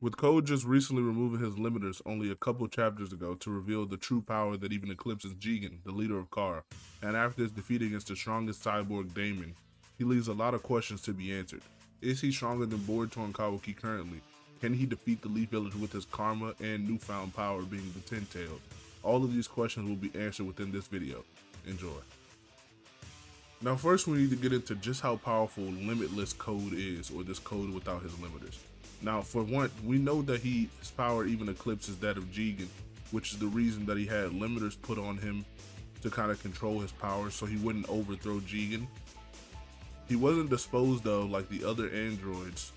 With Code just recently removing his limiters only a couple chapters ago to reveal the true power that even eclipses Jigen, the leader of Kar, and after his defeat against the strongest cyborg Damon, he leaves a lot of questions to be answered. Is he stronger than Boruto and Kawaki currently? Can he defeat the Leaf Village with his karma and newfound power being the Ten-Tailed? All of these questions will be answered within this video. Enjoy. Now first we need to get into just how powerful limitless Code is, or this Code without his limiters. Now for one, we know that his power even eclipses that of Jigen, which is the reason that he had limiters put on him to kind of control his power so he wouldn't overthrow Jigen. He wasn't disposed of like the other androids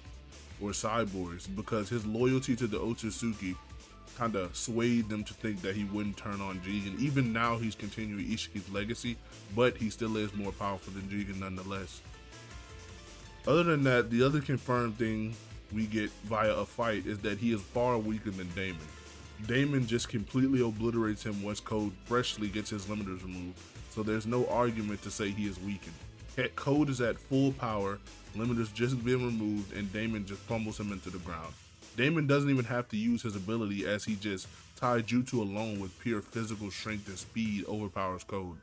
or cyborgs because his loyalty to the Otsutsuki kind of swayed them to think that he wouldn't turn on Jigen. Even now he's continuing Ishiki's legacy, but he still is more powerful than Jigen nonetheless. Other than that, the other confirmed thing we get via a fight is that he is far weaker than Damon. Damon just completely obliterates him once Code freshly gets his limiters removed, so there's no argument to say he is weakened. Code is at full power, limiters just been removed, and Damon just pummels him into the ground. Damon doesn't even have to use his ability, as he just Taijutsu alone with pure physical strength and speed overpowers Code.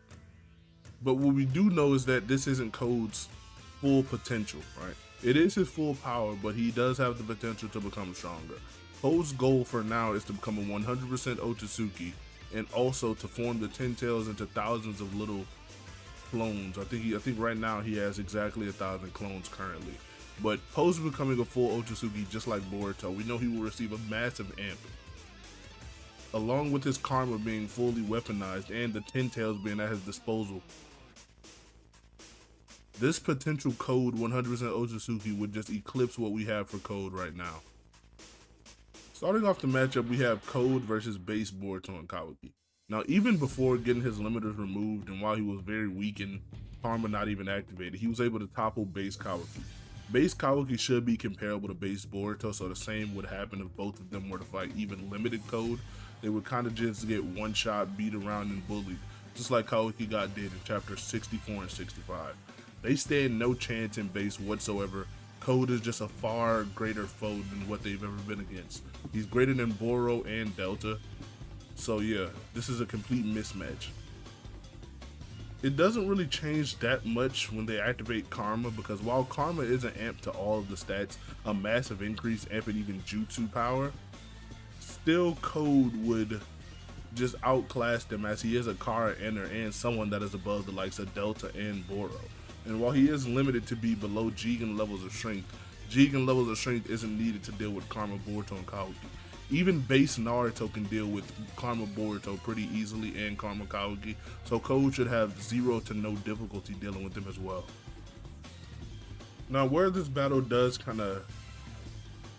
But what we do know is that this isn't Code's full potential, right? It is his full power, but he does have the potential to become stronger. Code's goal for now is to become a 100% Otsutsuki, and also to form the Ten-Tails into thousands of little clones. I think right now he has exactly 1,000 clones currently. But post becoming a full Otsutsuki, just like Boruto, we know he will receive a massive amp, along with his karma being fully weaponized and the Ten-Tails being at his disposal. This potential Code 100% Otsutsuki would just eclipse what we have for Code right now. Starting off the matchup, we have Code versus base Boruto and Kawaki. Now, even before getting his limiters removed and while he was very weakened, karma not even activated, he was able to topple base Kawaki. Base Kawaki should be comparable to base Boruto, so the same would happen if both of them were to fight even limited Code. They would kind of just get one shot, beat around, and bullied, just like Kawaki got did in chapters 64 and 65. They stand no chance in base whatsoever. Code is just a far greater foe than what they've ever been against. He's greater than Boro and Delta. So yeah, this is a complete mismatch. It doesn't really change that much when they activate Karma, because while Karma is an amp to all of the stats, a massive increase amping even Jutsu power, still Code would just outclass them, as he is a Kara ender and someone that is above the likes of Delta and Boro. And while he is limited to be below Jigen levels of strength, Jigen levels of strength isn't needed to deal with Karma Boruto and Kawaki. Even base Naruto can deal with Karma Boruto pretty easily and Karma Kawaki, so Code should have zero to no difficulty dealing with them as well. Now where this battle does kind of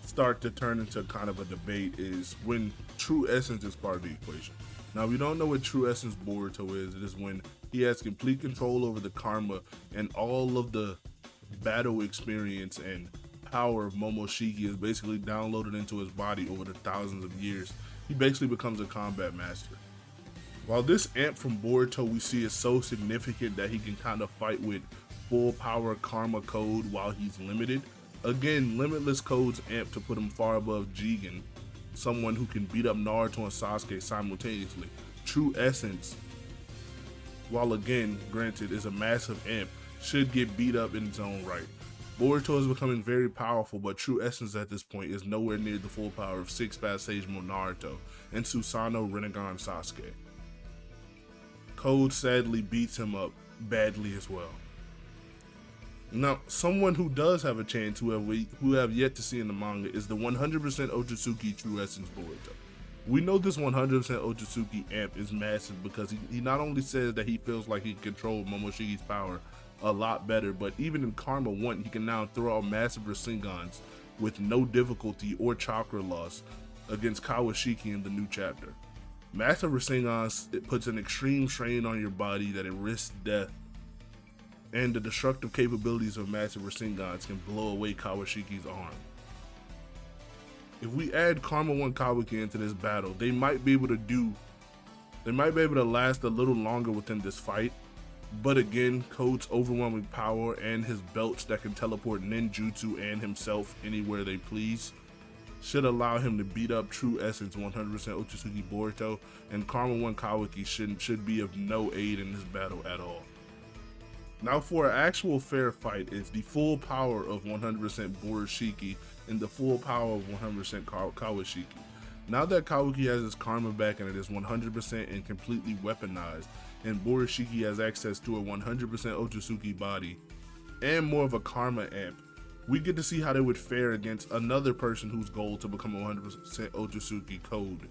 start to turn into kind of a debate is when True Essence is part of the equation. Now we don't know what True Essence Boruto is. It is when he has complete control over the karma and all of the battle experience and power of Momoshiki is basically downloaded into his body over the thousands of years. He basically becomes a combat master. While this amp from Boruto we see is so significant that he can kind of fight with full power Karma Code while he's limited, again, Limitless Code's amp to put him far above Jigen, someone who can beat up Naruto and Sasuke simultaneously. True Essence, while again, granted, is a massive amp, should get beat up in its own right. Boruto is becoming very powerful, but True Essence at this point is nowhere near the full power of 6-Path Sage Mode Naruto and Susanoo Rinnegan Sasuke. Code sadly beats him up badly as well. Now, someone who does have a chance, who have yet to see in the manga, is the 100% Otsutsuki True Essence Boruto. We know this 100% Otsutsuki amp is massive because he not only says that he feels like he can control Momoshiki's power a lot better, but even in Karma 1, he can now throw out massive Rasengans with no difficulty or chakra loss against Kawashiki in the new chapter. Massive Rasengans, it puts an extreme strain on your body that it risks death, and the destructive capabilities of massive Rasengans can blow away Kawashiki's arm. If we add Karma 1 Kawaki into this battle, they might be able to last a little longer within this fight, but again, Code's overwhelming power and his belts that can teleport ninjutsu and himself anywhere they please should allow him to beat up True Essence 100% Otsutsuki Boruto, and Karma 1 Kawaki should be of no aid in this battle at all. Now for an actual fair fight, it's the full power of 100% Borushiki and the full power of 100% Kawashiki. Now that Kawaki has his Karma back and it is 100% and completely weaponized, and Borushiki has access to a 100% Otsutsuki body and more of a Karma amp, we get to see how they would fare against another person whose goal to become 100% Otsutsuki, Code.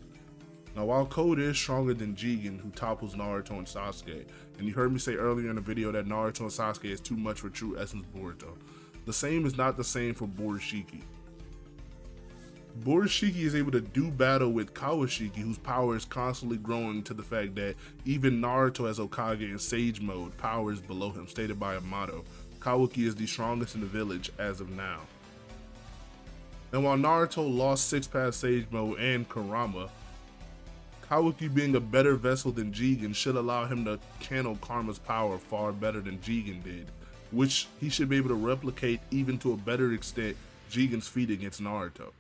Now while Code is stronger than Jigen, who topples Naruto and Sasuke, and you heard me say earlier in the video that Naruto and Sasuke is too much for True Essence Boruto, the same is not the same for Borushiki. Borushiki is able to do battle with Kawashiki, whose power is constantly growing to the fact that even Naruto as Hokage in Sage mode, power is below him, stated by Amato. Kawaki is the strongest in the village as of now. And while Naruto lost 6 past Sage mode and Kurama, Kawaki being a better vessel than Jigen should allow him to channel Karma's power far better than Jigen did, which he should be able to replicate even to a better extent Jigen's feat against Naruto.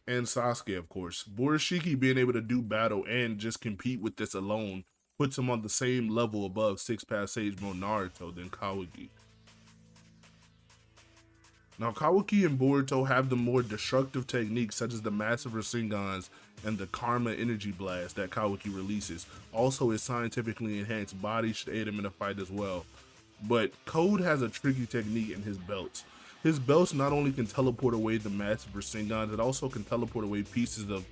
And Sasuke, of course. Borushiki being able to do battle and just compete with this alone puts him on the same level above 6 past Sage mode Naruto than Kawaki. Now Kawaki and Boruto have the more destructive techniques such as the massive Rasengans and the Karma energy blast that Kawaki releases. Also his scientifically enhanced body should aid him in a fight as well. But Code has a tricky technique in his belts. His belts not only can teleport away the massive Rasengans, it also can teleport away pieces of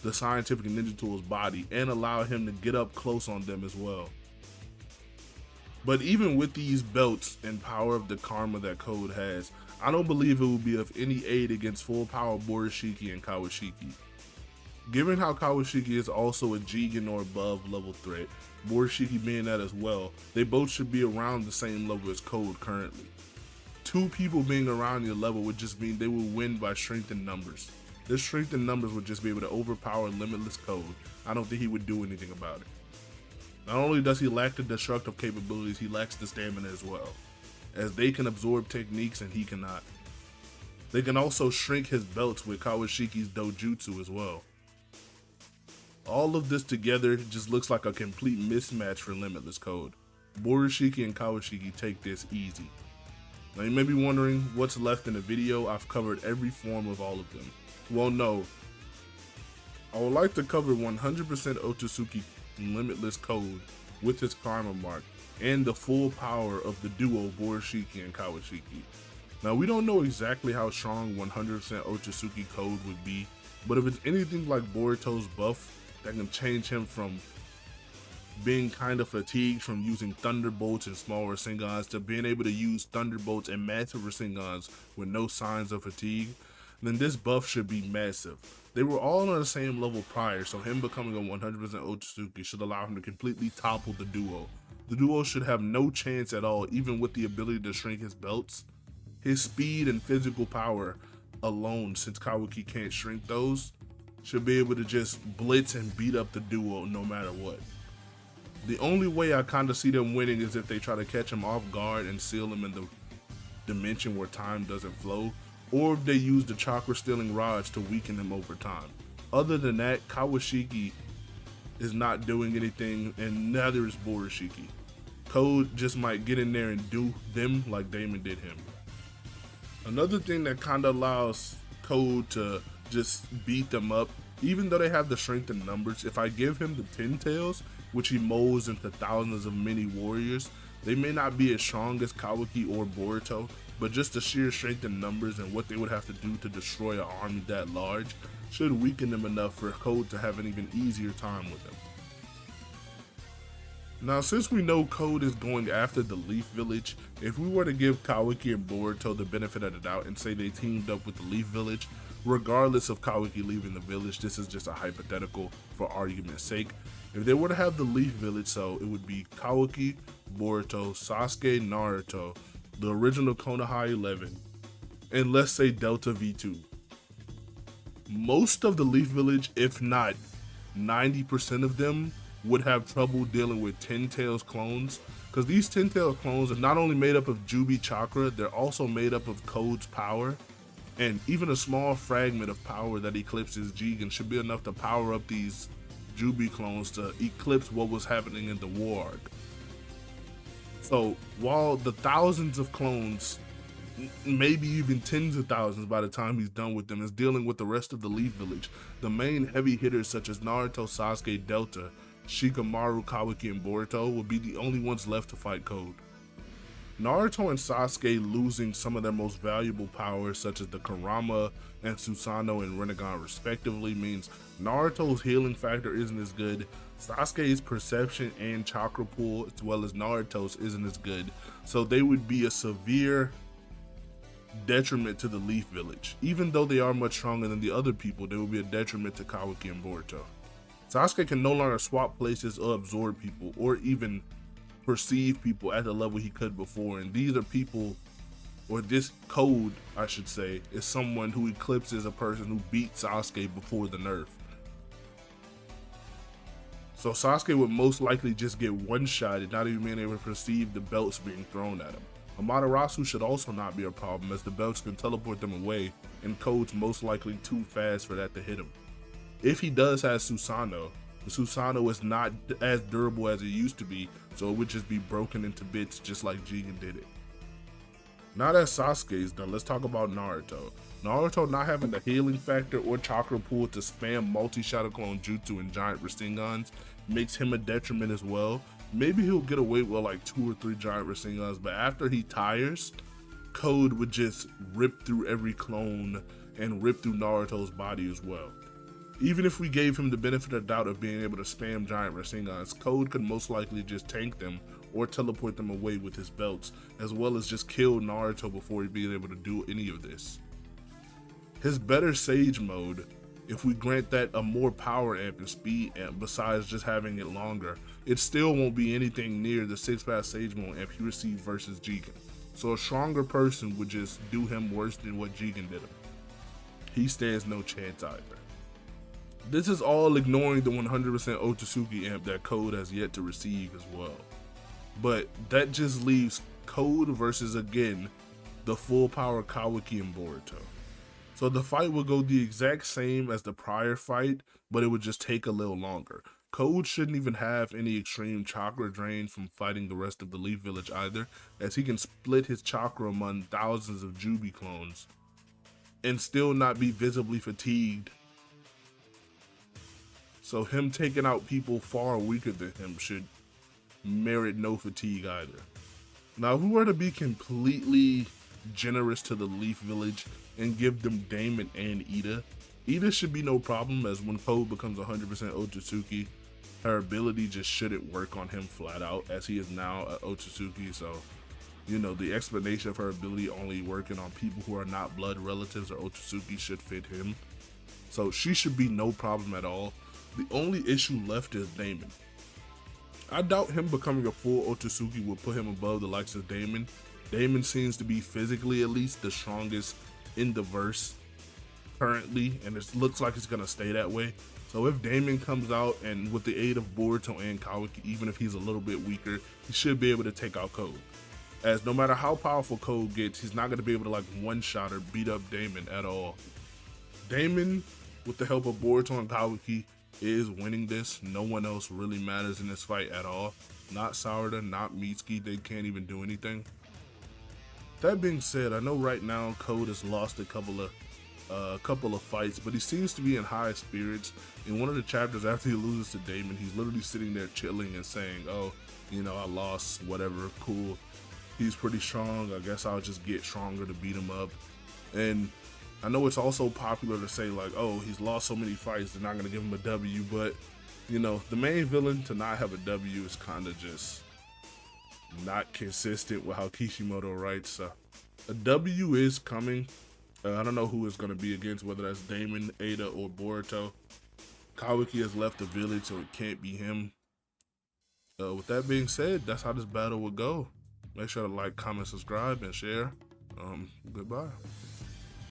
the scientific ninja tool's body and allow him to get up close on them as well. But even with these belts and power of the Karma that Code has, I don't believe it will be of any aid against full power Borushiki and Kawashiki. Given how Kawashiki is also a Jigen or above level threat, Borushiki being that as well, they both should be around the same level as Code currently. 2 people being around your level would just mean they will win by strength in numbers. This strength in numbers would just be able to overpower Limitless Code. I don't think he would do anything about it. Not only does he lack the destructive capabilities, he lacks the stamina as well, as they can absorb techniques and he cannot. They can also shrink his belts with Kawashiki's dojutsu as well. All of this together just looks like a complete mismatch for Limitless Code. Borushiki and Kawashiki take this easy. Now you may be wondering what's left in the video. I've covered every form of all of them. Well, no. I would like to cover 100% Otsutsuki Limitless Code with his Karma mark and the full power of the duo Borushiki and Kawashiki. Now we don't know exactly how strong 100% Otsutsuki Code would be, but if it's anything like Boruto's buff that can change him from being kind of fatigued from using Thunderbolts and small Rasengans to being able to use Thunderbolts and massive Rasengans with no signs of fatigue, then this buff should be massive. They were all on the same level prior, so him becoming a 100% Otsutsuki should allow him to completely topple the duo. The duo should have no chance at all, even with the ability to shrink his belts. His speed and physical power alone, since Kawaki can't shrink those, should be able to just blitz and beat up the duo no matter what. The only way I kind of see them winning is if they try to catch him off guard and seal him in the dimension where time doesn't flow, or if they use the chakra stealing rods to weaken him over time. Other than that, Kawashiki is not doing anything, and neither is Borushiki. Code just might get in there and do them like Damon did him. Another thing that kind of allows Code to just beat them up, even though they have the strength in numbers, if I give him the 10 tails, which he molds into thousands of mini warriors, they may not be as strong as Kawaki or Boruto, but just the sheer strength in numbers and what they would have to do to destroy an army that large should weaken them enough for Code to have an even easier time with them. Now, since we know Code is going after the Leaf Village, if we were to give Kawaki and Boruto the benefit of the doubt and say they teamed up with the Leaf Village, regardless of Kawaki leaving the village, this is just a hypothetical for argument's sake. If they were to have the Leaf Village, so it would be Kawaki, Boruto, Sasuke, Naruto, the original Konoha 11, and let's say Delta V2. Most of the Leaf Village, if not 90% of them, would have trouble dealing with Ten Tails clones, because these Ten Tails clones are not only made up of Jubi Chakra, they're also made up of Code's power, And even a small fragment of power that eclipses Jigen should be enough to power up these Jubi clones to eclipse what was happening in the war arc. So while the thousands of clones, maybe even tens of thousands by the time he's done with them, is dealing with the rest of the Leaf Village, the main heavy hitters such as Naruto, Sasuke, Delta, Shikamaru, Kawaki, and Boruto will be the only ones left to fight Code. Naruto and Sasuke losing some of their most valuable powers such as the Kurama and Susanoo and Rinnegan respectively means Naruto's healing factor isn't as good, Sasuke's perception and chakra pool as well as Naruto's isn't as good, so they would be a severe detriment to the Leaf Village. Even though they are much stronger than the other people, they will be a detriment to Kawaki and Boruto. Sasuke can no longer swap places or absorb people or even perceive people at the level he could before, and these are people, or this Code I should say, is someone who eclipses a person who beat Sasuke before the nerf. So Sasuke would most likely just get one-shotted, not even being able to perceive the belts being thrown at him. Amaterasu should also not be a problem as the belts can teleport them away and Code's most likely too fast for that to hit him. If he does have Susanoo, the Susanoo is not as durable as it used to be, so it would just be broken into bits just like Jigen did it. Now that Sasuke is done, let's talk about Naruto. Naruto not having the healing factor or chakra pool to spam multi-shadow clone jutsu and giant Rasengans makes him a detriment as well. Maybe he'll get away with like 2 or 3 giant Rasengans, but after he tires, Code would just rip through every clone and rip through Naruto's body as well. Even if we gave him the benefit of doubt of being able to spam giant Rasengans, Code could most likely just tank them or teleport them away with his belts, as well as just kill Naruto before he being able to do any of this. His better Sage mode, if we grant that a more power amp and speed amp besides just having it longer, it still won't be anything near the 6-pass Sage mode amp he received versus Jigen. So a stronger person would just do him worse than what Jigen did him. He stands no chance either. This is all ignoring the 100% Otsutsuki amp that Code has yet to receive as well. But that just leaves Code versus, again, the full power Kawaki and Boruto. So the fight will go the exact same as the prior fight, but it would just take a little longer. Code shouldn't even have any extreme chakra drain from fighting the rest of the Leaf Village either, as he can split his chakra among thousands of Jubi clones and still not be visibly fatigued. So him taking out people far weaker than him should merit no fatigue either. Now, if we were to be completely generous to the Leaf Village and give them Damon and Ida should be no problem, as when Code becomes 100% Otsutsuki, her ability just shouldn't work on him flat out, as he is now an Otsutsuki. So, you know, the explanation of her ability only working on people who are not blood relatives or Otsutsuki should fit him. So she should be no problem at all. The only issue left is Damon. I doubt him becoming a full Otsutsuki will put him above the likes of Damon. Damon seems to be physically at least the strongest in the verse currently, and it looks like it's gonna stay that way. So if Damon comes out and with the aid of Boruto and Kawaki, even if he's a little bit weaker, he should be able to take out Code. As no matter how powerful Code gets, he's not gonna be able to like one-shot or beat up Damon at all. Damon, with the help of Boruto and Kawaki, is winning this. No one else really matters in this fight at all. Not Saurda, not Mitsuki, they can't even do anything. That being said, I know right now Code has lost a couple of fights, but he seems to be in high spirits. In one of the chapters after he loses to Damon, he's literally sitting there chilling and saying, oh, you know, I lost, whatever, cool. He's pretty strong, I guess I'll just get stronger to beat him up. And I know it's also popular to say like, oh, he's lost so many fights, they're not gonna give him a W, but you know, the main villain to not have a W is kind of just not consistent with how Kishimoto writes. A W is coming. I don't know who it's gonna be against, whether that's Damon, Ada, or Boruto. Kawaki has left the village, so it can't be him. With that being said, that's how this battle will go. Make sure to like, comment, subscribe, and share. Goodbye.